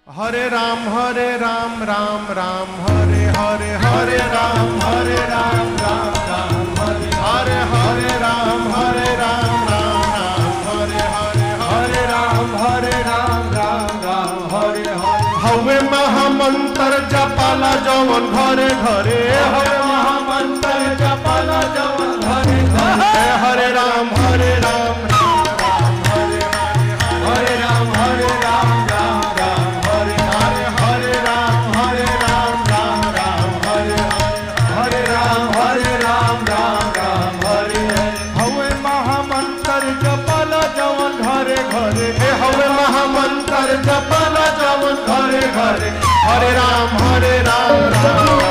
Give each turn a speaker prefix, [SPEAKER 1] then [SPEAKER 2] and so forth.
[SPEAKER 1] हरे राम राम राम हरे हरे हरे राम राम हरे हरे राम राम हरे हरे राम राम हरे हरे हवे महामंत्र जपाला जवन घरे घरे हवे महामंत्र जपाला जवन घरे घरे हरे राम जपल जवन घरे घरे हरे राम राम